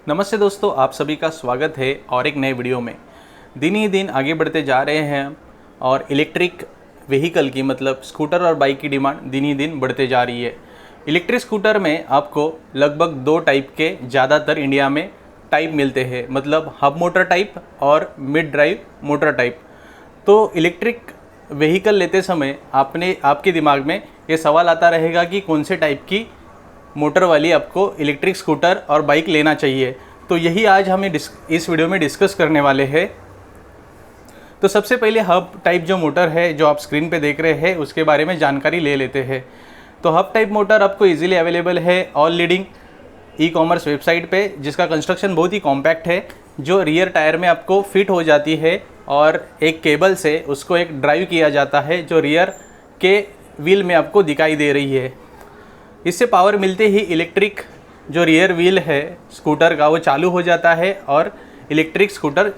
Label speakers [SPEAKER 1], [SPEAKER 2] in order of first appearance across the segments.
[SPEAKER 1] नमस्ते दोस्तों, आप सभी का स्वागत है और एक नए वीडियो में। दिन ही दिन आगे बढ़ते जा रहे हैं और इलेक्ट्रिक व्हीकल की मतलब स्कूटर और बाइक की डिमांड दिन ही दिन बढ़ते जा रही है। इलेक्ट्रिक स्कूटर में आपको लगभग दो टाइप के ज़्यादातर इंडिया में टाइप मिलते हैं, मतलब हब मोटर टाइप और मिड ड्राइव मोटर टाइप। तो इलेक्ट्रिक व्हीकल लेते समय आपके दिमाग में ये सवाल आता रहेगा कि कौन से टाइप की मोटर वाली आपको इलेक्ट्रिक स्कूटर और बाइक लेना चाहिए। तो यही आज हम इस वीडियो में डिस्कस करने वाले हैं। तो सबसे पहले हब टाइप जो मोटर है जो आप स्क्रीन पे देख रहे हैं उसके बारे में जानकारी ले लेते हैं। तो हब टाइप मोटर आपको इजीली अवेलेबल है all leading e commerce website पे, जिसका कंस्ट्रक्शन बहुत ही कॉम्पैक्ट है, जो रियर टायर में आपको फिट हो जाती है और एक केबल से उसको एक ड्राइव किया जाता है जो रियर के व्हील में आपको दिखाई दे रही है। इससे पावर मिलते ही इलेक्ट्रिक जो रियर व्हील है स्कूटर का वो चालू हो जाता है और इलेक्ट्रिक स्कूटर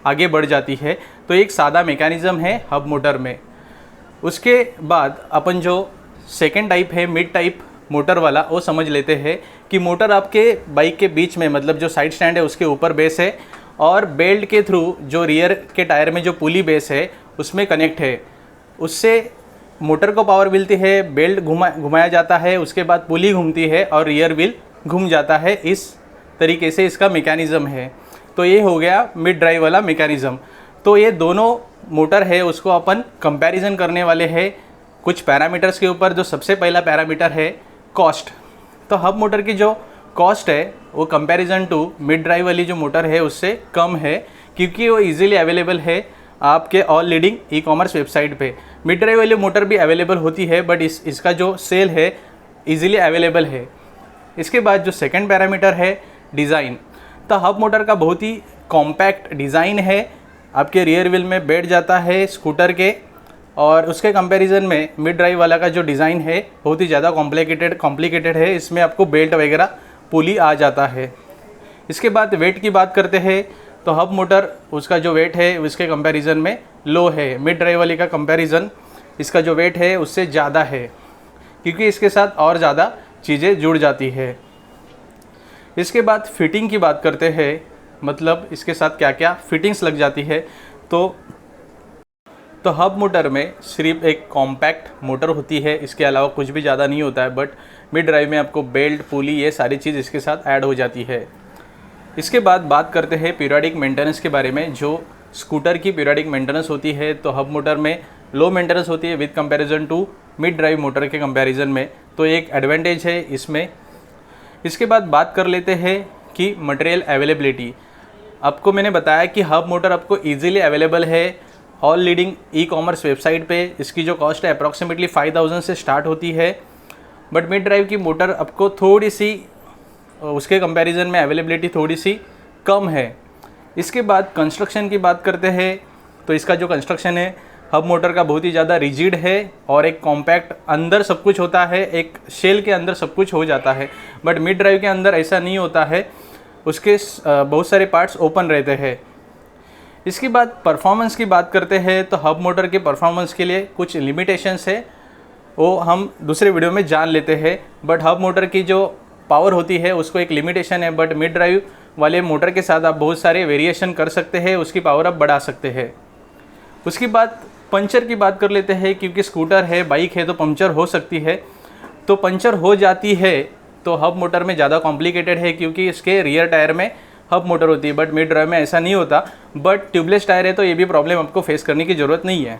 [SPEAKER 1] आगे बढ़ जाती है। तो एक सादा मैकेनिज़्म है हब मोटर में। उसके बाद अपन जो सेकेंड टाइप है मिड टाइप मोटर वाला वो समझ लेते हैं कि मोटर आपके बाइक के बीच में मतलब जो साइड स्टैंड है उसके ऊपर बेस है और बेल्ट के थ्रू जो रियर के टायर में जो पुली बेस है उसमें कनेक्ट है। उससे मोटर को पावर मिलती है, बेल्ट घुमाया जाता है, उसके बाद पुली घूमती है और रियर व्हील घूम जाता है। इस तरीके से इसका मैकेनिज़्म है। तो ये हो गया मिड ड्राइव वाला मैकेनिज़्म। तो ये दोनों मोटर है उसको अपन कंपैरिजन करने वाले हैं कुछ पैरामीटर्स के ऊपर। जो सबसे पहला पैरामीटर है कॉस्ट। तो हब मोटर की जो कॉस्ट है वो कंपैरिजन टू मिड ड्राइव वाली जो मोटर है उससे कम है, क्योंकि वो इजीली अवेलेबल है आपके all leading e commerce website पे। मिड ड्राइव वाली मोटर भी अवेलेबल होती है बट इसका जो सेल है इजीली अवेलेबल है। इसके बाद जो सेकंड पैरामीटर है डिज़ाइन। तो हब मोटर का बहुत ही कॉम्पैक्ट डिज़ाइन है, आपके रियर व्हील में बैठ जाता है स्कूटर के, और उसके कंपैरिजन में मिड ड्राइव वाला का जो डिज़ाइन है बहुत ही ज़्यादा कॉम्प्लिकेटेड है। इसमें आपको बेल्ट वगैरह पुली आ जाता है। इसके बाद वेट की बात करते हैं तो हब मोटर उसका जो वेट है उसके कंपैरिजन में लो है। मिड ड्राइव वाली का कंपैरिजन इसका जो वेट है उससे ज़्यादा है, क्योंकि इसके साथ और ज़्यादा चीज़ें जुड़ जाती है। इसके बाद फिटिंग की बात करते हैं, मतलब इसके साथ क्या क्या फिटिंग्स लग जाती है। तो हब मोटर में सिर्फ एक कॉम्पैक्ट मोटर होती है, इसके अलावा कुछ भी ज़्यादा नहीं होता है। बट मिड ड्राइव में आपको बेल्ट पुली ये सारी चीज़ इसके साथ ऐड हो जाती है। इसके बाद बात करते हैं पीरियडिक मेंटेनेंस के बारे में। जो स्कूटर की पीरियडिक मेंटेनेंस होती है तो हब मोटर में लो मेंटेनेंस होती है with comparison to mid drive motor के कंपैरिजन में। तो एक एडवांटेज है इसमें। इसके बाद बात कर लेते हैं कि मटेरियल अवेलेबिलिटी। आपको मैंने बताया कि हब मोटर आपको ईजिली अवेलेबल है all leading e commerce website पे। इसकी जो कॉस्ट है अप्रॉक्सीमेटली 5000 से स्टार्ट होती है। बट मिड ड्राइव की मोटर आपको थोड़ी सी उसके कंपैरिजन में अवेलेबिलिटी थोड़ी सी कम है। इसके बाद कंस्ट्रक्शन की बात करते हैं तो इसका जो कंस्ट्रक्शन है हब मोटर का बहुत ही ज़्यादा रिजिड है और एक कॉम्पैक्ट, अंदर सब कुछ होता है, एक शेल के अंदर सब कुछ हो जाता है। बट मिड ड्राइव के अंदर ऐसा नहीं होता है, उसके बहुत सारे पार्ट्स ओपन रहते हैं। इसके बाद परफॉर्मेंस की बात करते हैं तो हब मोटर के परफॉर्मेंस के लिए कुछ लिमिटेशंस है, वो हम दूसरे वीडियो में जान लेते हैं। बट हब मोटर की जो पावर होती है उसको एक लिमिटेशन है, बट मिड ड्राइव वाले मोटर के साथ आप बहुत सारे वेरिएशन कर सकते हैं, उसकी पावर आप बढ़ा सकते हैं। उसके बाद पंचर की बात कर लेते हैं, क्योंकि स्कूटर है बाइक है तो पंचर हो सकती है। तो पंचर हो जाती है तो हब मोटर में ज़्यादा कॉम्प्लिकेटेड है, क्योंकि इसके रियर टायर में हब मोटर होती है बट मिड ड्राइव में ऐसा नहीं होता। बट ट्यूबलेस टायर है तो ये भी प्रॉब्लम आपको फेस करने की ज़रूरत नहीं है।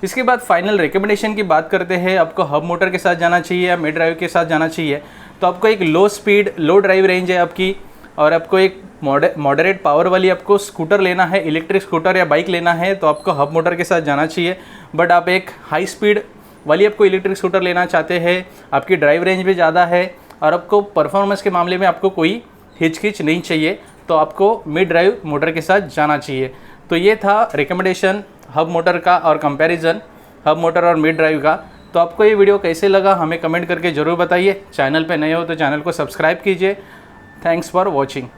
[SPEAKER 1] इसके बाद फाइनल रिकमेंडेशन की बात करते हैं, आपको हब मोटर के साथ जाना चाहिए या मिड ड्राइव के साथ जाना चाहिए। तो आपको एक लो स्पीड लो ड्राइव रेंज है आपकी, और आपको एक मॉडरेट पावर वाली आपको स्कूटर लेना है, इलेक्ट्रिक स्कूटर या बाइक लेना है तो आपको हब मोटर के साथ जाना चाहिए। बट आप एक हाई स्पीड वाली आपको इलेक्ट्रिक स्कूटर लेना चाहते हैं, आपकी ड्राइव रेंज भी ज़्यादा है और आपको परफॉर्मेंस के मामले में आपको कोई हिचकिच नहीं चाहिए, तो आपको मिड ड्राइव मोटर के साथ जाना चाहिए। तो ये था रिकमेंडेशन हब मोटर का और कंपैरिजन हब मोटर और मिड ड्राइव का। तो आपको ये वीडियो कैसे लगा हमें कमेंट करके ज़रूर बताइए। चैनल पे नए हो तो चैनल को सब्सक्राइब कीजिए। Thanks for watching.